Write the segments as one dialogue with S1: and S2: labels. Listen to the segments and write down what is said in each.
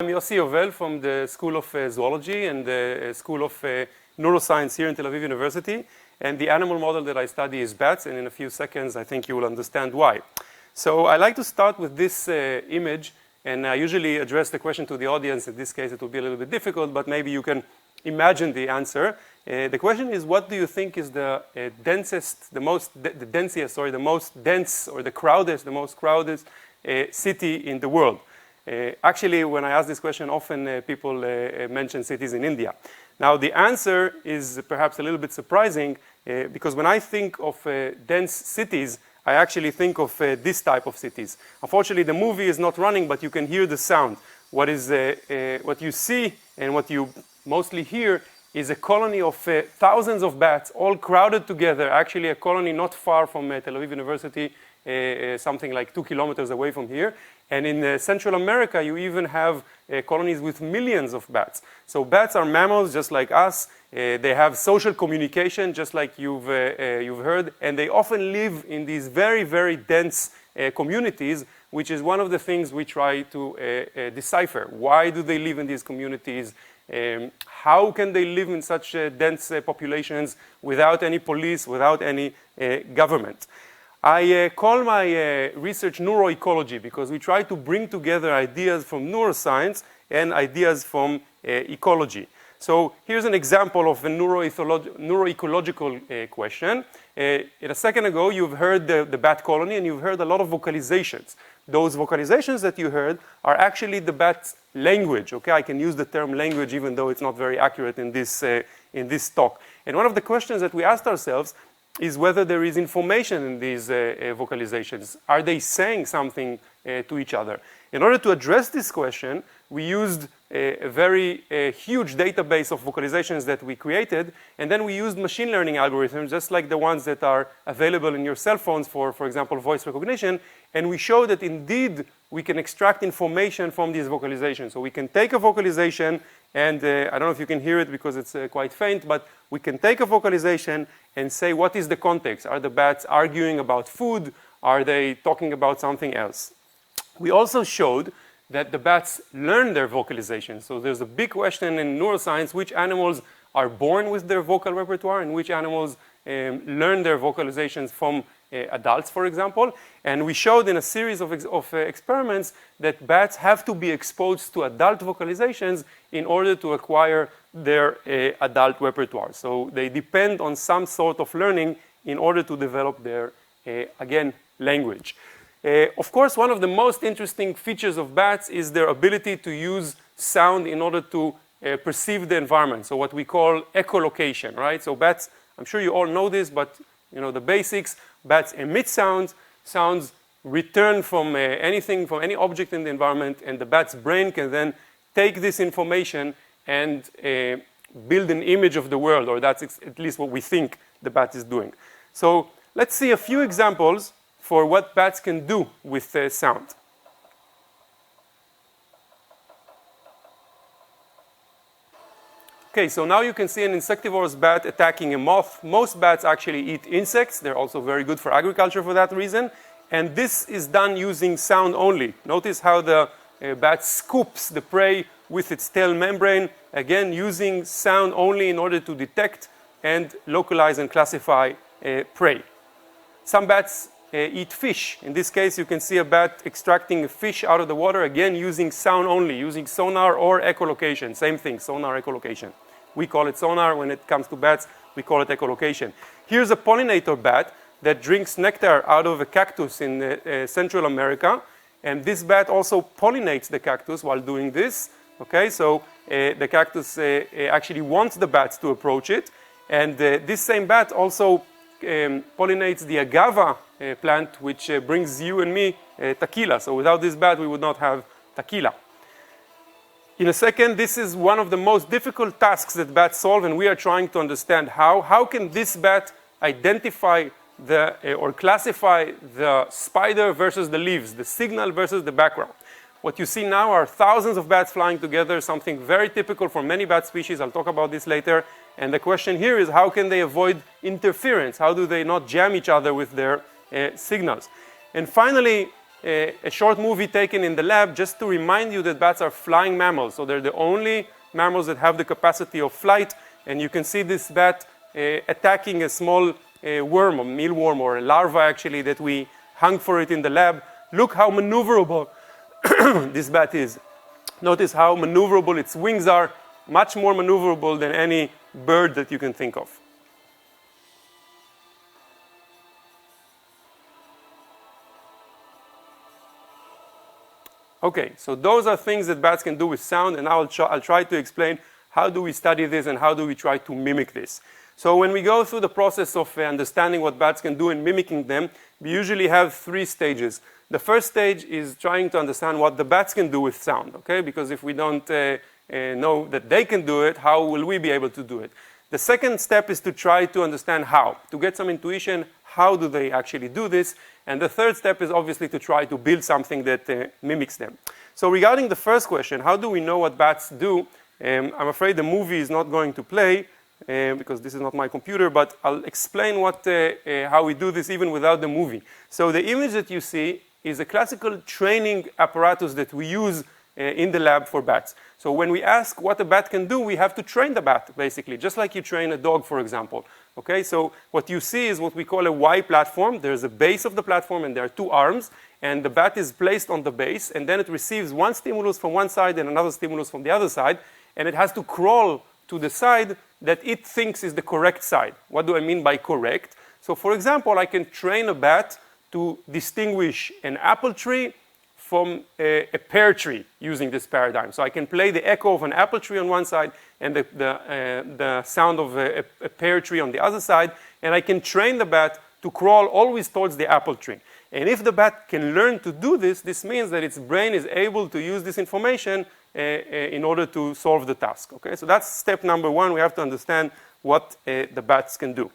S1: I'm Yossi Yovel from the School of Zoology and the School of Neuroscience here in Tel Aviv University. And the animal model that I study is bats, and in a few seconds I think you will understand why. So I like to start with this image, and I usually address the question to the audience. In this case it will be a little bit difficult, but maybe you can imagine the answer. The question is, what do you think is the most dense or the most crowded city in the world? Actually, when I ask this question, often people mention cities in India. Now, the answer is perhaps a little bit surprising because when I think of dense cities, I actually think of this type of cities. Unfortunately, the movie is not running, but you can hear the sound. What you see and what you mostly hear is a colony of thousands of bats, all crowded together. Actually, a colony not far from Tel Aviv University, something like 2 kilometers away from here. And in Central America, you even have colonies with millions of bats. So bats are mammals just like us. They have social communication just like you've heard. And they often live in these very, very dense communities, which is one of the things we try to decipher. Why do they live in these communities? How can they live in such dense populations without any police, without any government? I call my research Neuro Ecology because we try to bring together ideas from neuroscience and ideas from ecology. So here's an example of a neuroecological question. A second ago, you've heard the bat colony and you've heard a lot of vocalizations. Those vocalizations that you heard are actually the bat's language. Okay, I can use the term language even though it's not very accurate in this talk. And one of the questions that we asked ourselves is whether there is information in these vocalizations. Are they saying something to each other? In order to address this question, we used a very huge database of vocalizations that we created, and then we used machine learning algorithms, just like the ones that are available in your cell phones for example, voice recognition, and we showed that indeed we can extract information from these vocalizations. So we can take a vocalization, and I don't know if you can hear it because it's quite faint, but we can take a vocalization and say, what is the context? Are the bats arguing about food? Are they talking about something else? We also showed that the bats learn their vocalization. So there's a big question in neuroscience, which animals are born with their vocal repertoire and which animals learn their vocalizations from adults, for example. And we showed in a series of experiments that bats have to be exposed to adult vocalizations in order to acquire their adult repertoire. So they depend on some sort of learning in order to develop their, again, language. Of course, one of the most interesting features of bats is their ability to use sound in order to perceive the environment. So what we call echolocation, right? So bats, I'm sure you all know this, but you know the basics. Bats emit sounds. Sounds return from from any object in the environment, and the bat's brain can then take this information and build an image of the world, or that's at least what we think the bat is doing. So let's see a few examples for what bats can do with sound. Okay, so now you can see an insectivorous bat attacking a moth. Most bats actually eat insects. They're also very good for agriculture for that reason. And this is done using sound only. Notice how the bat scoops the prey with its tail membrane, again using sound only in order to detect and localize and classify prey. Some bats eat fish. In this case, you can see a bat extracting a fish out of the water, again using sound only, using sonar or echolocation. Same thing, sonar, echolocation. We call it sonar. When it comes to bats, we call it echolocation. Here's a pollinator bat that drinks nectar out of a cactus in Central America. And this bat also pollinates the cactus while doing this. Okay, so the cactus actually wants the bats to approach it. And this same bat also pollinates the agave plant, which brings you and me tequila. So without this bat, we would not have tequila. In a second, this is one of the most difficult tasks that bats solve, and we are trying to understand how. How can this bat identify or classify the spider versus the leaves, the signal versus the background? What you see now are thousands of bats flying together, something very typical for many bat species. I'll talk about this later. And the question here is, how can they avoid interference? How do they not jam each other with their signals? And finally, a short movie taken in the lab just to remind you that bats are flying mammals. So they're the only mammals that have the capacity of flight. And you can see this bat attacking a small worm, a mealworm, or a larva actually, that we hung for it in the lab. Look how maneuverable this bat is. Notice how maneuverable its wings are, much more maneuverable than any bird that you can think of. Okay, so those are things that bats can do with sound, and I'll try to explain how do we study this and how do we try to mimic this. So when we go through the process of understanding what bats can do and mimicking them, we usually have 3 stages. The first stage is trying to understand what the bats can do with sound, okay? Because if we don't know that they can do it, how will we be able to do it? The second step is to try to understand how, to get some intuition, how do they actually do this? And the third step is obviously to try to build something that mimics them. So regarding the first question, how do we know what bats do? I'm afraid the movie is not going to play because this is not my computer, but I'll explain how we do this even without the movie. So the image that you see is a classical training apparatus that we use in the lab for bats. So when we ask what a bat can do, we have to train the bat, basically, just like you train a dog, for example. Okay, so what you see is what we call a Y platform. There's a base of the platform, and there are 2 arms, and the bat is placed on the base, and then it receives one stimulus from one side and another stimulus from the other side, and it has to crawl to the side that it thinks is the correct side. What do I mean by correct? So, for example, I can train a bat to distinguish an apple tree from a pear tree using this paradigm. So I can play the echo of an apple tree on one side and the sound of a pear tree on the other side, and I can train the bat to crawl always towards the apple tree. And if the bat can learn to do this, this means that its brain is able to use this information in order to solve the task. Okay? So that's step number 1. We have to understand what the bats can do.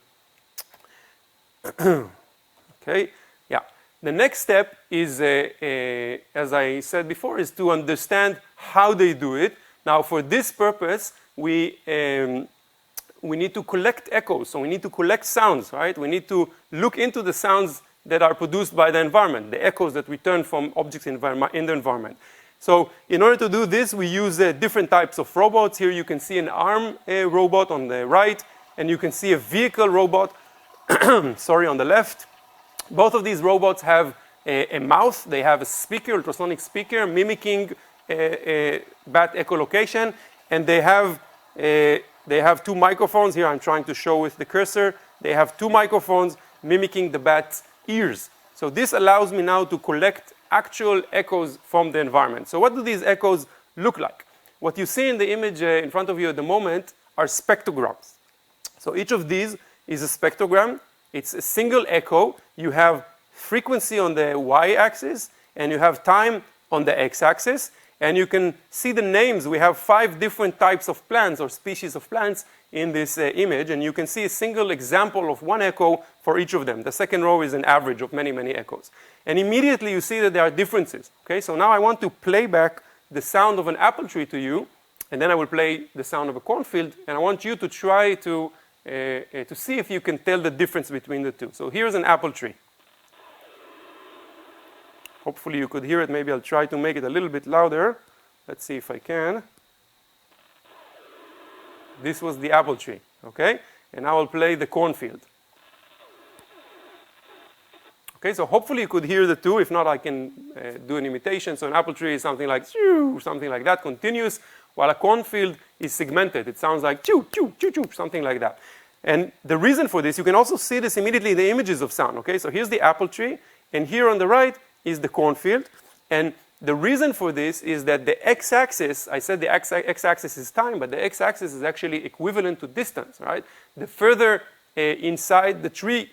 S1: Okay? Yeah. The next step is, as I said before, is to understand how they do it. Now, for this purpose, we need to collect echoes. So we need to collect sounds, right? We need to look into the sounds that are produced by the environment, the echoes that return from objects in the environment. So in order to do this, we use different types of robots. Here you can see an arm robot on the right, and you can see a vehicle robot, sorry, on the left. Both of these robots have a mouth. They have a speaker, ultrasonic speaker, mimicking bat echolocation, and they have 2 microphones. Here I'm trying to show with the cursor. They have 2 microphones mimicking the bat's ears. So this allows me now to collect actual echoes from the environment. So what do these echoes look like? What you see in the image in front of you at the moment are spectrograms. So each of these is a spectrogram. It's a single echo. You have frequency on the y-axis, and you have time on the x-axis. And you can see the names. We have 5 different types of plants or species of plants in this image. And you can see a single example of one echo for each of them. The second row is an average of many, many echoes. And immediately you see that there are differences. Okay, so now I want to play back the sound of an apple tree to you. And then I will play the sound of a cornfield. And I want you to try to see if you can tell the difference between the two. So here's an apple tree. Hopefully you could hear it. Maybe I'll try to make it a little bit louder. Let's see if I can. This was the apple tree, okay? And now I'll play the cornfield. Okay, so hopefully you could hear the two. If not, I can do an imitation. So an apple tree is something like something like that, continuous, while a cornfield is segmented. It sounds like choo, choo, choo, choo, something like that. And the reason for this, you can also see this immediately in the images of sound, okay? So here's the apple tree, and here on the right is the cornfield. And the reason for this is that the x-axis, I said the x-axis is time, but the x-axis is actually equivalent to distance, right? The further inside the tree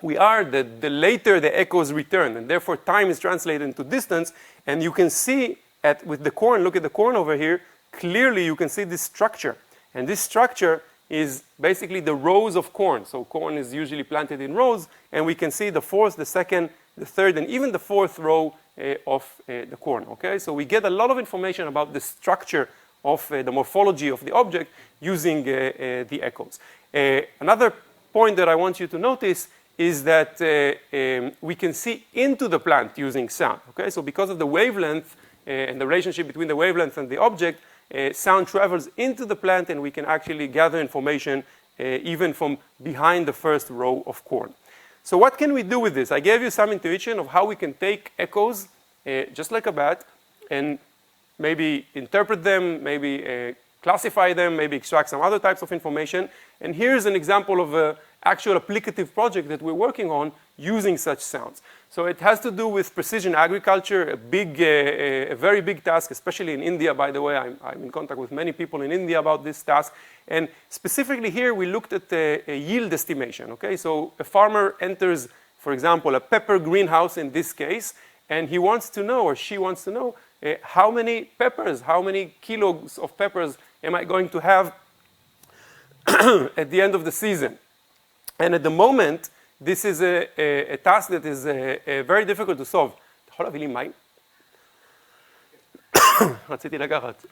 S1: we are, the later the echoes return, and therefore time is translated into distance. And you can see with the corn, look at the corn over here, clearly you can see this structure. And this structure is basically the rows of corn. So corn is usually planted in rows, and we can see the 4th, the 2nd, the 3rd, and even the 4th row of the corn, okay? So we get a lot of information about the structure of the morphology of the object using the echoes. Another point that I want you to notice is that we can see into the plant using sound. Okay, so because of the wavelength and the relationship between the wavelength and the object, sound travels into the plant, and we can actually gather information even from behind the first row of corn. So what can we do with this? I gave you some intuition of how we can take echoes, just like a bat, and maybe interpret them, maybe classify them, maybe extract some other types of information. And here's an example of an actual applicative project that we're working on using such sounds. So it has to do with precision agriculture, a very big task, especially in India, by the way. I'm in contact with many people in India about this task. And specifically here, we looked at a yield estimation, okay? So a farmer enters, for example, a pepper greenhouse in this case, and he wants to know, or she wants to know, how many peppers, how many kilos of peppers am I going to have at the end of the season? And at the moment, this is a task that is very difficult to solve. אתה יכול להביא לי מים? רציתי לקחת.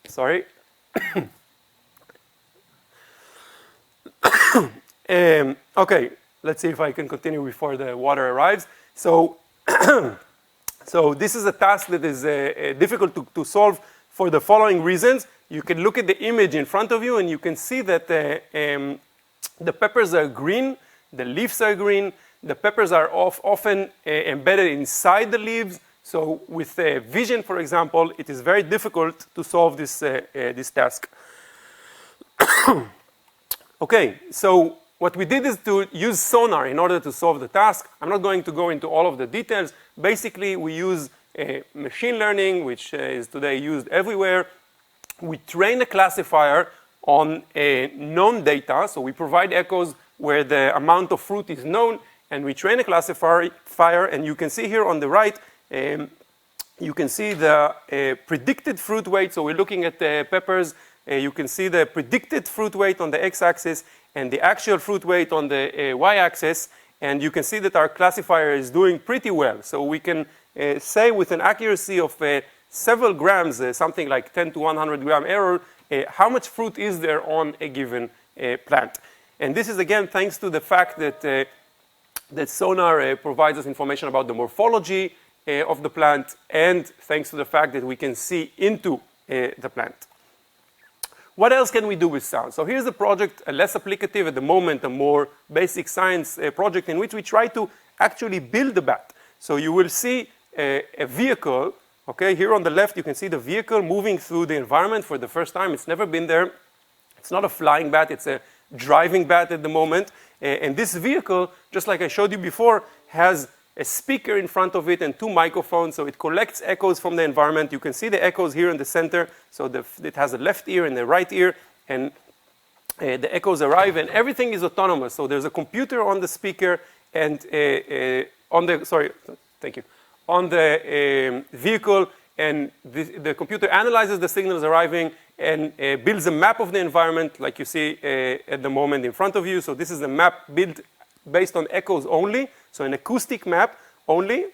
S1: Sorry. Okay, let's see if I can continue before the water arrives. So, so this is a task that is difficult to solve for the following reasons. You can look at the image in front of you, and you can see that the peppers are green, the leaves are green, the peppers are often embedded inside the leaves. So with vision, for example, it is very difficult to solve this, this task. Okay, so what we did is to use sonar in order to solve the task. I'm not going to go into all of the details. Basically, we use machine learning, which is today used everywhere. We train a classifier on known data. So we provide echoes where the amount of fruit is known, and we train a classifier, and you can see here on the right, you can see the predicted fruit weight. So we're looking at the peppers. You can see the predicted fruit weight on the x-axis and the actual fruit weight on the y-axis. And you can see that our classifier is doing pretty well. So we can say with an accuracy of several grams, something like 10 to 100 gram error, how much fruit is there on a given plant. And this is, again, thanks to the fact that, that sonar provides us information about the morphology of the plant, and thanks to the fact that we can see into the plant. What else can we do with sound? So here's a project, a less applicative at the moment, a more basic science project in which we try to actually build a bat. So you will see a vehicle, okay? Here on the left, you can see the vehicle moving through the environment for the first time. It's never been there. It's not a flying bat, it's a driving bat at the moment. And this vehicle, just like I showed you before, has a speaker in front of it and two microphones, so it collects echoes from the environment. You can see the echoes here in the center, so it has a left ear and a right ear, and the echoes arrive, and everything is autonomous. So there's a computer on the speaker, and on the vehicle, and the computer analyzes the signals arriving and builds a map of the environment, like you see at the moment in front of you. So this is a map built based on echoes only, so an acoustic map only.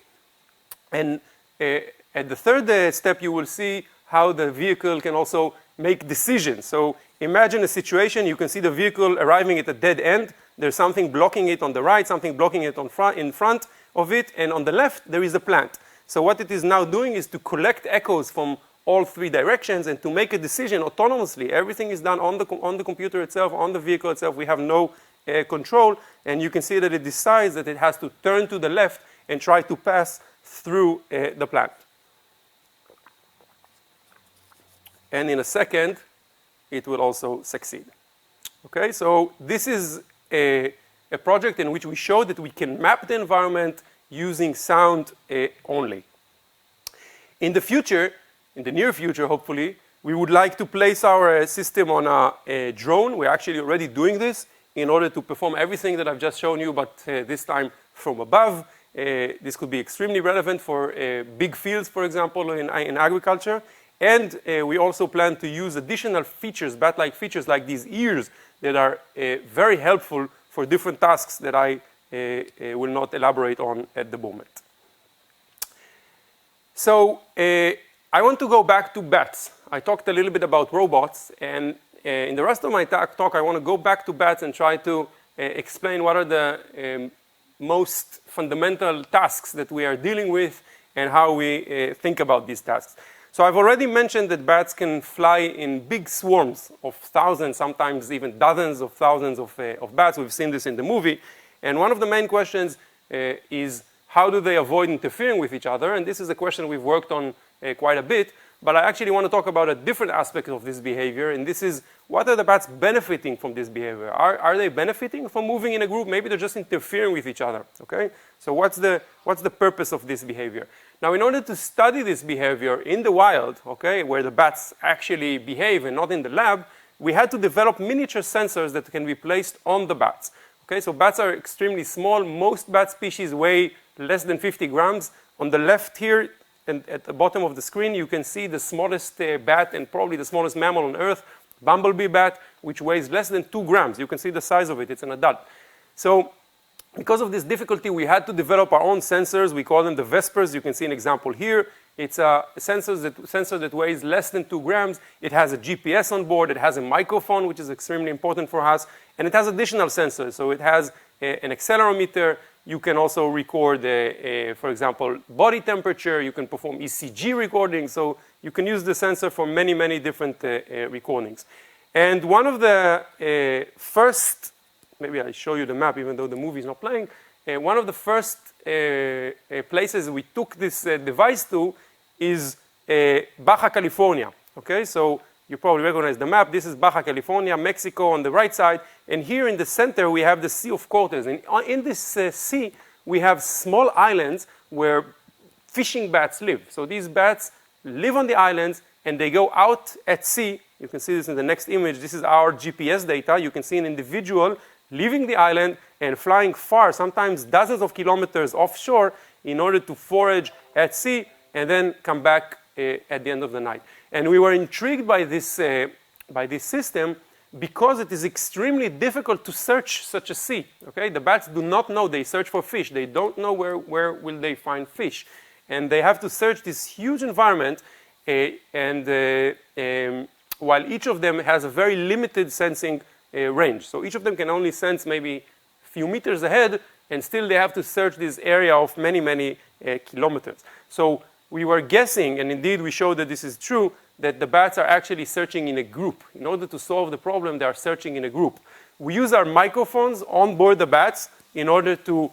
S1: And at the third step, you will see how the vehicle can also make decisions. So imagine a situation, you can see the vehicle arriving at a dead end. There's something blocking it on the right, something blocking it in front of it, and on the left, there is a plant. So what it is now doing is to collect echoes from all three directions and to make a decision autonomously. Everything is done on the computer itself, on the vehicle itself. We have no control, and you can see that it decides that it has to turn to the left and try to pass through the plant. And in a second, it will also succeed. Okay, so this is a project in which we show that we can map the environment using sound only. In the future, in the near future, hopefully, we would like to place our system on a drone. We're actually already doing this in order to perform everything that I've just shown you, but this time from above. This could be extremely relevant for big fields, for example, in agriculture. And we also plan to use additional features, bat-like features like these ears that are very helpful for different tasks that I will not elaborate on at the moment. So I want to go back to bats. I talked a little bit about robots, and in the rest of my talk, I want to go back to bats and try to explain what are the most fundamental tasks that we are dealing with and how we think about these tasks. So I've already mentioned that bats can fly in big swarms of thousands, sometimes even dozens of thousands of bats. We've seen this in the movie. And one of the main questions is how do they avoid interfering with each other? And this is a question we've worked on quite a bit. But I actually want to talk about a different aspect of this behavior, and this is what are the bats benefiting from this behavior? Are they benefiting from moving in a group? Maybe they're just interfering with each other, okay? So what's the purpose of this behavior? Now, in order to study this behavior in the wild, okay, where the bats actually behave and not in the lab, we had to develop miniature sensors that can be placed on the bats. Okay, so bats are extremely small. Most bat species weigh less than 50 grams. On the left here, and at the bottom of the screen, you can see the smallest bat and probably the smallest mammal on Earth, bumblebee bat, which weighs less than 2 grams. You can see the size of it. It's an adult. So because of this difficulty, we had to develop our own sensors. We call them the Vespers. You can see an example here. It's a sensor that weighs less than 2 grams. It has a GPS on board. It has a microphone, which is extremely important for us. And it has additional sensors. So it has an accelerometer. You can also record, for example, body temperature. You can perform ECG recording. So you can use the sensor for many, many different recordings. And one of the first, maybe I show you the map even though the movie is not playing. One of the first places we took this device to is Baja California. Okay, so you probably recognize the map. This is Baja California, Mexico on the right side. And here in the center, we have the Sea of Cortez. And in this sea, we have small islands where fishing bats live. So these bats live on the islands, and they go out at sea. You can see this in the next image. This is our GPS data. You can see an individual leaving the island and flying far, sometimes dozens of kilometers offshore, in order to forage at sea and then come back at the end of the night. And we were intrigued by this system because it is extremely difficult to search such a sea. Okay? The bats do not know. They search for fish. They don't know where will they find fish. And they have to search this huge environment, while each of them has a very limited sensing range. So each of them can only sense maybe a few meters ahead, and still they have to search this area of many, many kilometers. So we were guessing, and indeed we showed that this is true, that the bats are actually searching in a group. In order to solve the problem, they are searching in a group. We use our microphones on board the bats in order to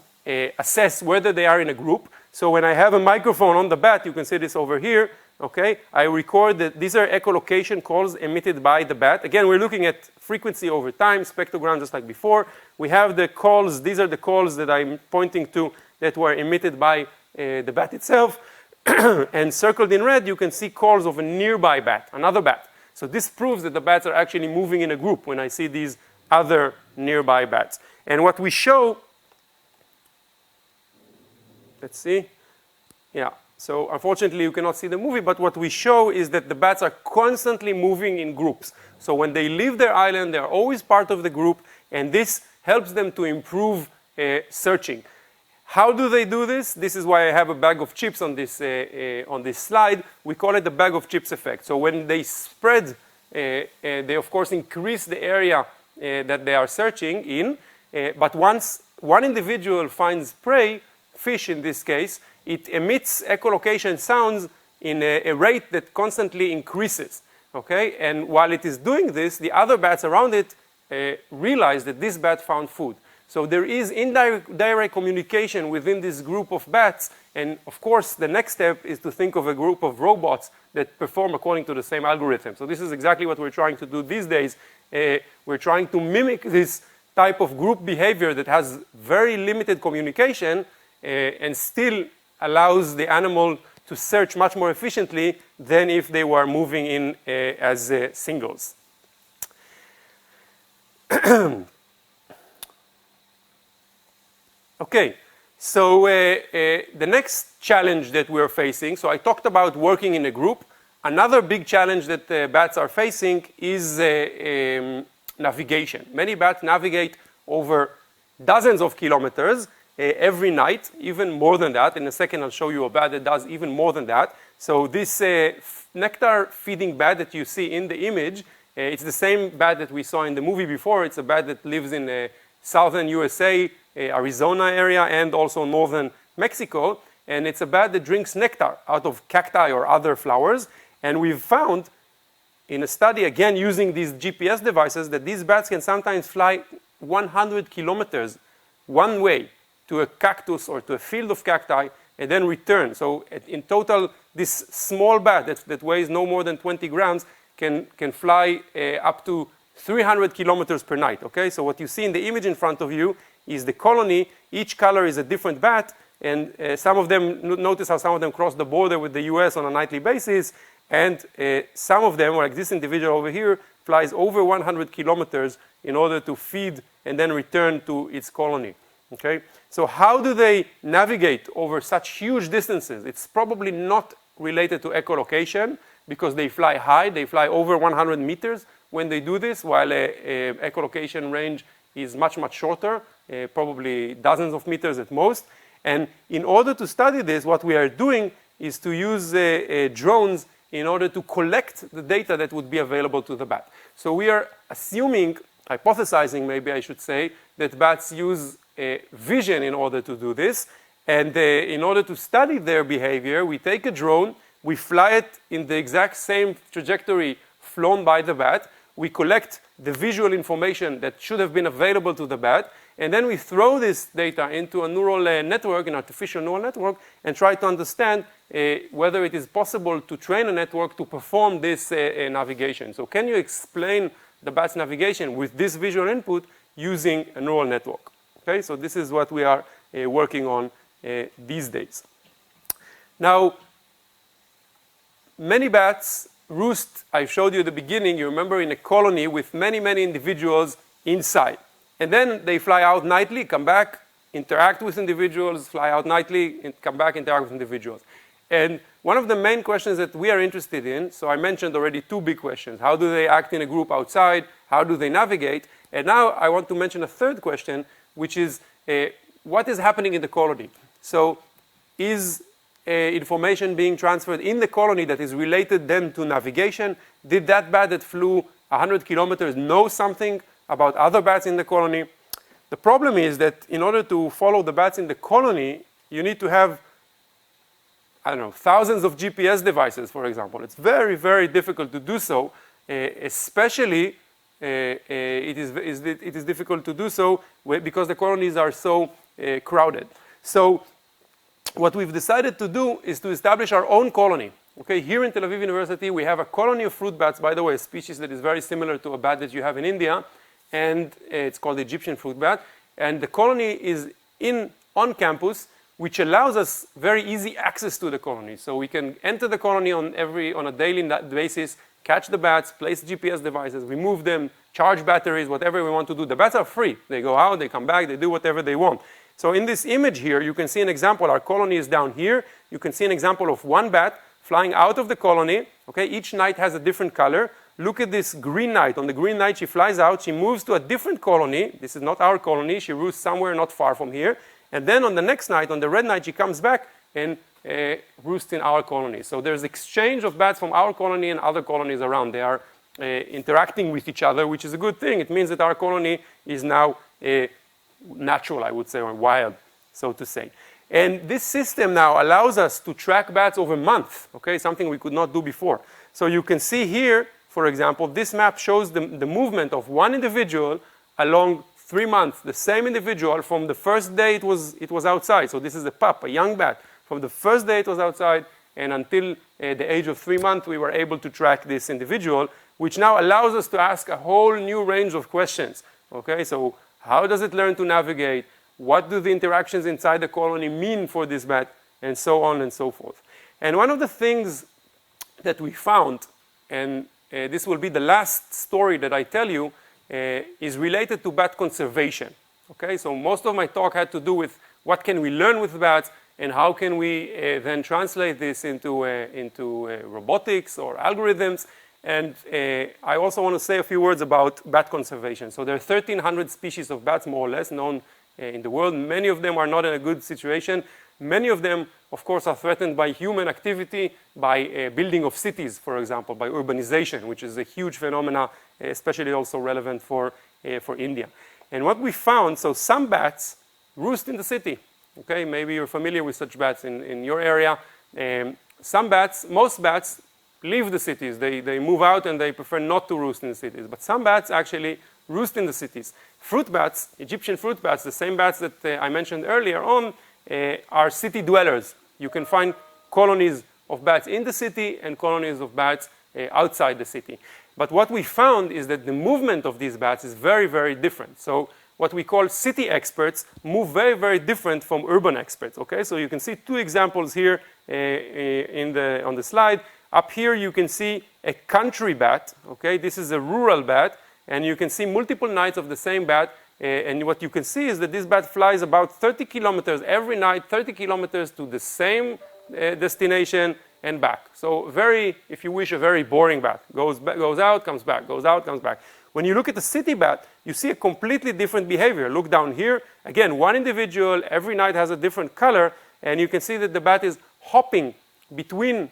S1: assess whether they are in a group. So when I have a microphone on the bat, you can see this over here, okay? I record that these are echolocation calls emitted by the bat. Again, we're looking at frequency over time, spectrogram just like before. We have the calls, these are the calls that I'm pointing to that were emitted by the bat itself. And circled in red, you can see calls of a nearby bat, another bat. So this proves that the bats are actually moving in a group when I see these other nearby bats. And what we show, let's see. Yeah, so unfortunately you cannot see the movie, but what we show is that the bats are constantly moving in groups. So when they leave their island, they're always part of the group, and this helps them to improve searching. How do they do this? This is why I have a bag of chips on this slide. We call it the bag of chips effect. So when they spread, they of course increase the area that they are searching in. But once one individual finds prey, fish in this case, it emits echolocation sounds in a rate that constantly increases. Okay? And while it is doing this, the other bats around it realize that this bat found food. So there is indirect communication within this group of bats. And of course, the next step is to think of a group of robots that perform according to the same algorithm. So this is exactly what we're trying to do these days. We're trying to mimic this type of group behavior that has very limited communication and still allows the animal to search much more efficiently than if they were moving in as singles. Okay, so the next challenge that we're facing, so I talked about working in a group. Another big challenge that bats are facing is navigation. Many bats navigate over dozens of kilometers every night, even more than that. In a second, I'll show you a bat that does even more than that. So this nectar feeding bat that you see in the image, it's the same bat that we saw in the movie before. It's a bat that lives in southern USA, Arizona area, and also northern Mexico. And it's a bat that drinks nectar out of cacti or other flowers. And we've found in a study, again using these GPS devices, that these bats can sometimes fly 100 kilometers one way to a cactus or to a field of cacti and then return. So in total, this small bat that weighs no more than 20 grams can fly up to 300 kilometers per night, okay? So what you see in the image in front of you is the colony. Each color is a different bat, and some of them, notice how some of them cross the border with the US on a nightly basis, and some of them, like this individual over here, flies over 100 kilometers in order to feed and then return to its colony, okay? So how do they navigate over such huge distances? It's probably not related to echolocation, because they fly high, they fly over 100 meters when they do this, while echolocation range is much, much shorter, probably dozens of meters at most. And in order to study this, what we are doing is to use drones in order to collect the data that would be available to the bat. So we are assuming, hypothesizing maybe I should say, that bats use vision in order to do this. And in order to study their behavior, we take a drone, we fly it in the exact same trajectory flown by the bat. We collect the visual information that should have been available to the bat, and then we throw this data into a neural network, an artificial neural network, and try to understand whether it is possible to train a network to perform this navigation. So can you explain the bat's navigation with this visual input using a neural network? Okay, so this is what we are working on these days. Now, many bats roost, I showed you at the beginning, you remember, in a colony with many, many individuals inside. And then they fly out nightly, come back, interact with individuals, fly out nightly, and come back, interact with individuals. And one of the main questions that we are interested in, so I mentioned already two big questions. How do they act in a group outside? How do they navigate? And now I want to mention a third question, which is what is happening in the colony? So is information being transferred in the colony that is related then to navigation? Did that bat that flew 100 kilometers know something about other bats in the colony? The problem is that in order to follow the bats in the colony, you need to have, I don't know, thousands of GPS devices, for example. It's very, very difficult to do so, especially it is difficult to do so because the colonies are so crowded. So what we've decided to do is to establish our own colony. Okay, here in Tel Aviv University, we have a colony of fruit bats, by the way, a species that is very similar to a bat that you have in India, and it's called the Egyptian fruit bat. And the colony is on campus, which allows us very easy access to the colony. So we can enter the colony on a daily basis, catch the bats, place GPS devices, remove them, charge batteries, whatever we want to do. The bats are free. They go out, they come back, they do whatever they want. So in this image here, you can see an example. Our colony is down here. You can see an example of one bat flying out of the colony. Okay, each night has a different color. Look at this green night. On the green night, she flies out. She moves to a different colony. This is not our colony. She roosts somewhere not far from here. And then on the next night, on the red night, she comes back and roosts in our colony. So there's exchange of bats from our colony and other colonies around. They are interacting with each other, which is a good thing. It means that our colony is now natural, I would say, or wild, so to say. And this system now allows us to track bats over months, okay, something we could not do before. So you can see here, for example, this map shows the movement of one individual along 3 months, the same individual from the first day it was outside. So this is a pup, a young bat. From the first day it was outside and until the age of 3 months, we were able to track this individual, which now allows us to ask a whole new range of questions, okay? So how does it learn to navigate? What do the interactions inside the colony mean for this bat? And so on and so forth. And one of the things that we found, and this will be the last story that I tell you, is related to bat conservation. Okay, so most of my talk had to do with what can we learn with bats and how can we then translate this into robotics or algorithms. And I also want to say a few words about bat conservation. So there are 1,300 species of bats, more or less, known in the world. Many of them are not in a good situation. Many of them, of course, are threatened by human activity, by building of cities, for example, by urbanization, which is a huge phenomena, especially also relevant for India. And what we found, so some bats roost in the city. Okay, maybe you're familiar with such bats in your area. Some bats, most bats, leave the cities. They move out and they prefer not to roost in the cities. But some bats actually roost in the cities. Fruit bats, Egyptian fruit bats, the same bats that I mentioned earlier on, are city dwellers. You can find colonies of bats in the city and colonies of bats outside the city. But what we found is that the movement of these bats is very, very different. So what we call city experts move very, very different from urban experts. Okay, so you can see two examples here on the slide. Up here you can see a country bat. Okay, this is a rural bat, and you can see multiple nights of the same bat. And what you can see is that this bat flies about 30 kilometers every night, 30 kilometers to the same destination and back. So very, if you wish, a very boring bat. Goes out, comes back, goes out, comes back. When you look at the city bat, you see a completely different behavior. Look down here. Again, one individual every night has a different color, and you can see that the bat is hopping between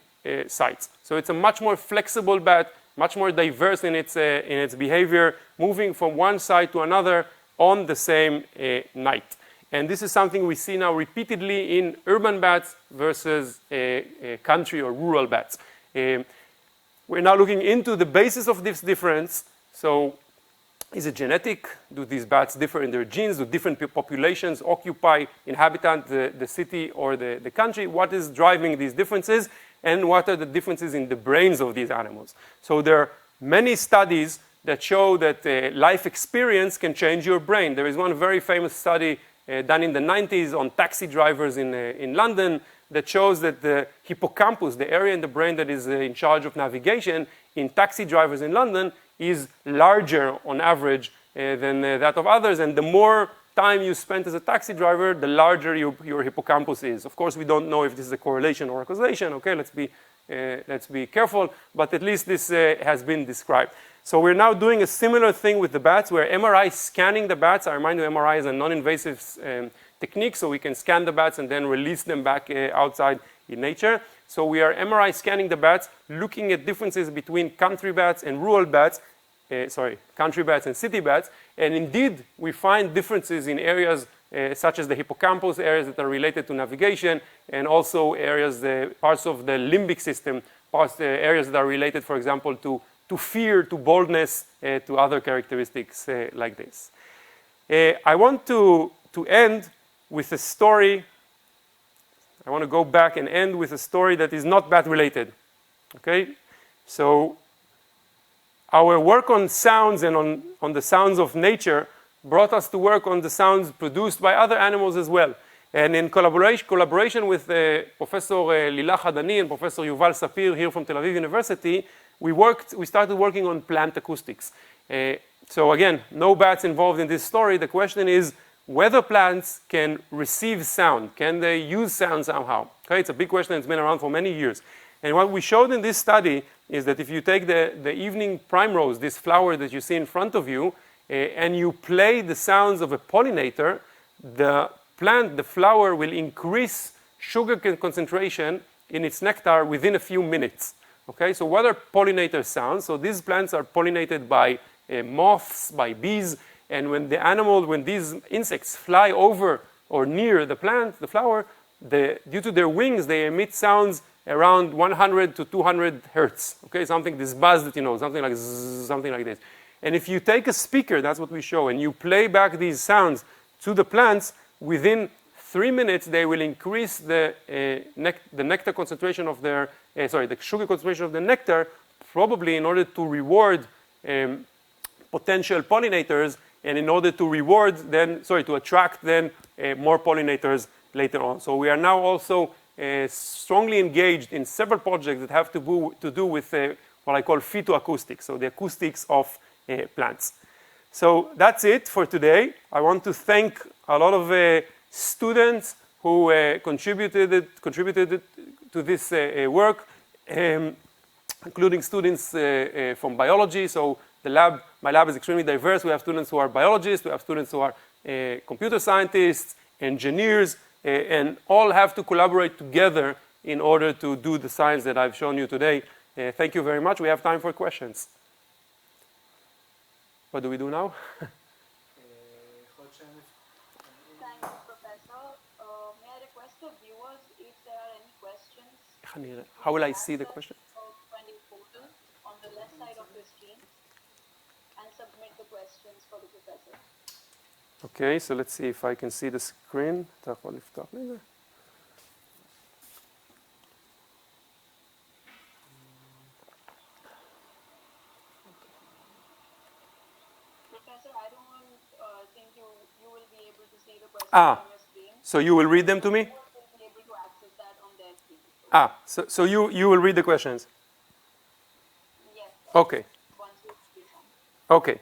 S1: sites. So it's a much more flexible bat, much more diverse in its behavior, moving from one site to another on the same night. And this is something we see now repeatedly in urban bats versus country or rural bats. We're now looking into the basis of this difference. So is it genetic? Do these bats differ in their genes? Do different populations inhabit the city or the country? What is driving these differences? And what are the differences in the brains of these animals? So there are many studies that show that life experience can change your brain. There is one very famous study done in the 90s on taxi drivers in London that shows that the hippocampus, the area in the brain that is in charge of navigation in taxi drivers in London, is larger on average than that of others. And the more time you spend as a taxi driver, the larger your hippocampus is. Of course, we don't know if this is a correlation or a causation. Okay, let's be careful. But at least this has been described. So we're now doing a similar thing with the bats. We're MRI scanning the bats. I remind you, MRI is a non-invasive technique, so we can scan the bats and then release them back outside in nature. So we are MRI scanning the bats, looking at differences between country bats and rural bats, country bats and city bats. And indeed, we find differences in areas such as the hippocampus, areas that are related to navigation, and also areas, parts of the limbic system, areas that are related, for example, to fear, to boldness, to other characteristics like this. I want to end with a story. I want to go back and end with a story that is not bat related. Okay? So our work on sounds and on the sounds of nature brought us to work on the sounds produced by other animals as well. And in collaboration with Professor Lila Hadani and Professor Yovel Sapir here from Tel Aviv University, we started working on plant acoustics. So again, no bats involved in this story. The question is whether plants can receive sound. Can they use sound somehow? Okay, it's a big question. It's been around for many years. And what we showed in this study is that if you take the evening primrose, this flower that you see in front of you, and you play the sounds of a pollinator, the flower will increase sugar concentration in its nectar within a few minutes. Okay, so what are pollinator sounds? So these plants are pollinated by moths, by bees, and when these insects fly over or near the flower, due to their wings, they emit sounds around 100 to 200 hertz. Okay, this buzz that you know, something like zzz, something like this. And if you take a speaker, that's what we show, and you play back these sounds to the plants, within 3 minutes, they will increase the nectar concentration of the sugar concentration of the nectar, probably in order to reward potential pollinators, and in order to attract more pollinators later on. So we are now also strongly engaged in several projects that have to do with what I call phytoacoustics, so the acoustics of plants. So that's it for today. I want to thank a lot of students who contributed to this work, including students from biology. So my lab is extremely diverse. We have students who are biologists, we have students who are computer scientists, engineers, and all have to collaborate together in order to do the science that I've shown you today. Thank you very much. We have time for questions. What do we do now? How will I see the question?
S2: Portal on the left side of your screen and submit the questions for the professor.
S1: Okay, so let's see if I can see the screen.
S2: Professor, I don't think you will be able to see the questions
S1: Ah,
S2: on your screen.
S1: so you will read them to me?
S2: You will be able to access that on their screen.
S1: So you will read the questions?
S2: Yes.
S1: Okay.
S2: Once you speak on.
S1: Okay.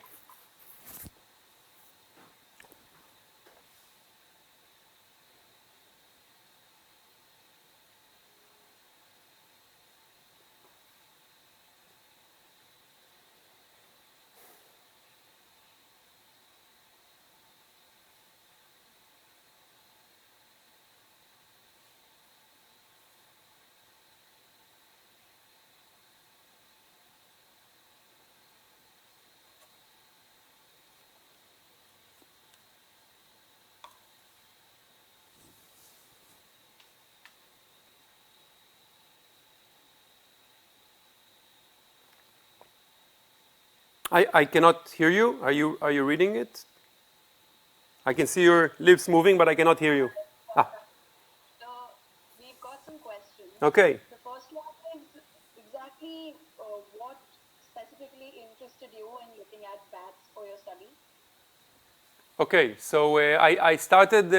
S1: I cannot hear you. Are you reading it? I can see your lips moving, but I cannot hear you.
S2: So we've got some questions.
S1: Okay.
S2: The first one is exactly what specifically interested you in looking at bats for your study?
S1: Okay, so I started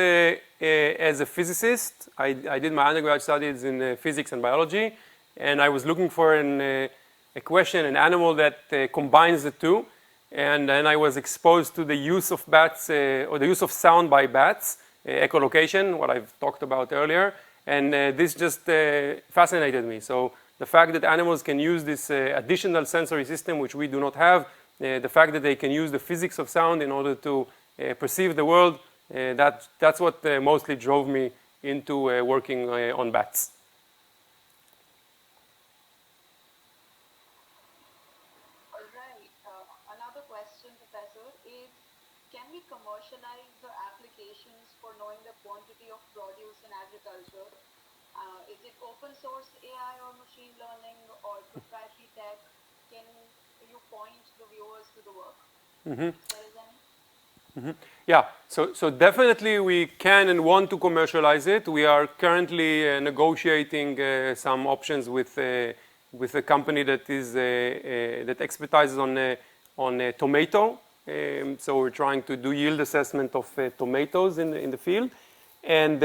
S1: as a physicist. I did my undergrad studies in physics and biology, and I was looking for a question, an animal that combines the two. And then I was exposed to the use of bats, or the use of sound by bats, echolocation, what I've talked about earlier. And this just fascinated me. So the fact that animals can use this additional sensory system, which we do not have, the fact that they can use the physics of sound in order to perceive the world, that's what mostly drove me into working on bats.
S2: All right. Another question, Professor, is can we commercialize the applications for knowing the quantity of produce in agriculture? Is it open source AI or machine learning or proprietary tech? Can you point the viewers to the work? If there is any?
S1: Yeah, so definitely we can and want to commercialize it. We are currently negotiating some options with a company that is that expertises on tomato. So we're trying to do yield assessment of tomatoes in the field, and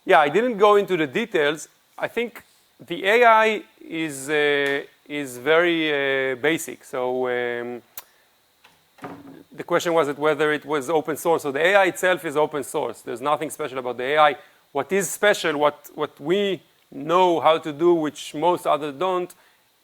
S1: yeah, I didn't go into the details. I think the AI is very basic. So the question was whether it was open source. So the AI itself is open source. There's nothing special about the AI. What is special, what we know how to do, which most others don't,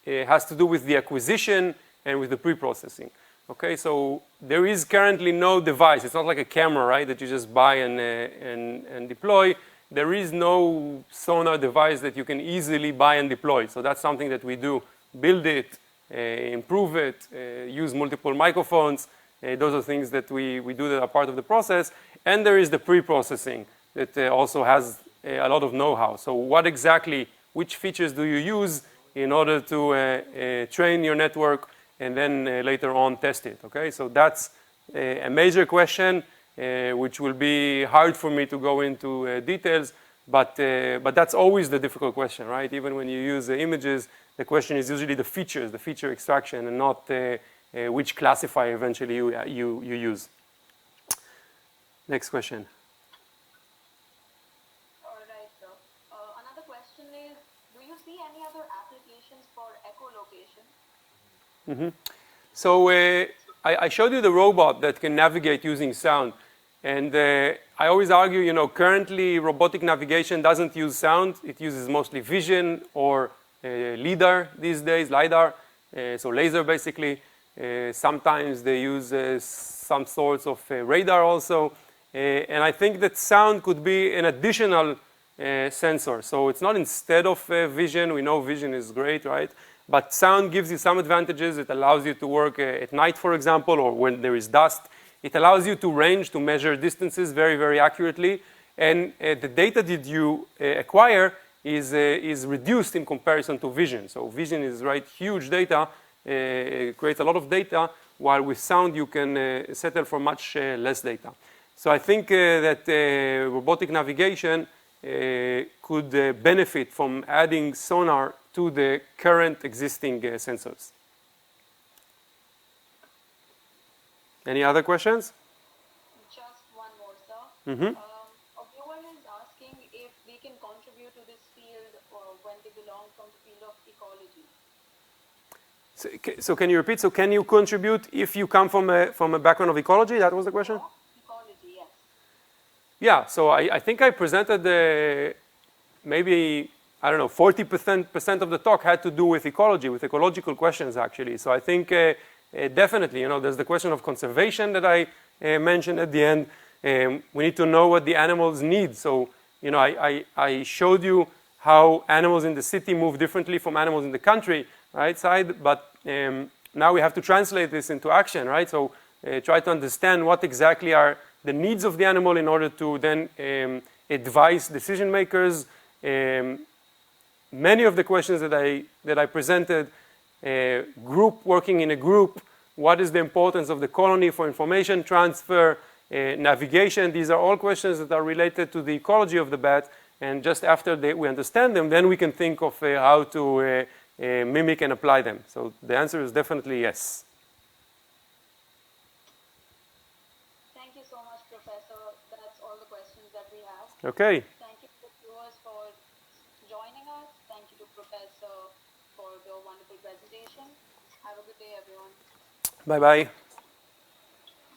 S1: has to do with the acquisition and with the pre-processing. Okay, so there is currently no device. It's not like a camera, right, that you just buy and deploy. There is no sonar device that you can easily buy and deploy. So that's something that we do. Build it, improve it, use multiple microphones. Those are things that we do that are part of the process. And there is the pre-processing that also has a lot of know-how. So what exactly, which features do you use in order to train your network and then later on test it, okay? So that's a major question, which will be hard for me to go into details, but that's always the difficult question, right? Even when you use images, the question is usually the features, the feature extraction, and not which classifier eventually you use. Next question.
S2: All right, sir. Another question is, do you see any other applications for echolocation?
S1: So I showed you the robot that can navigate using sound. And I always argue, you know, currently robotic navigation doesn't use sound. It uses mostly vision or LIDAR these days, LiDAR, so laser basically. Sometimes they use some sorts of radar also. And I think that sound could be an additional sensor. So it's not instead of vision. We know vision is great, right? But sound gives you some advantages. It allows you to work at night, for example, or when there is dust. It allows you to range, to measure distances very, very accurately. And the data that you acquire is reduced in comparison to vision. So vision is, right, huge data, creates a lot of data, while with sound you can settle for much less data. So I think that robotic navigation could benefit from adding sonar to the current existing sensors. Any other questions?
S2: Just one more, sir.
S1: Mm-hmm.
S2: A viewer is asking if we can contribute to this field when they belong from the field of ecology.
S1: So can you repeat? So can you contribute if you come from a background of ecology? That was the question?
S2: Ecology, yes.
S1: Yeah, so I think I presented maybe, I don't know, 40% of the talk had to do with ecology, with ecological questions actually. So I think definitely, there's the question of conservation that I mentioned at the end. We need to know what the animals need. So, I showed you how animals in the city move differently from animals in the country, right, side, but now we have to translate this into action, right? So try to understand what exactly are the needs of the animal in order to then advise decision makers. Many of the questions that I presented, working in a group, what is the importance of the colony for information transfer, navigation, these are all questions that are related to the ecology of the bat, and just after we understand them, then we can think of how to mimic and apply them. So the answer is definitely yes.
S2: Thank you so much, Professor. That's all the questions that we have.
S1: Okay.
S2: Thank you to the viewers for joining us. Thank you to Professor for the wonderful presentation. Have a good day, everyone.
S1: Bye-bye.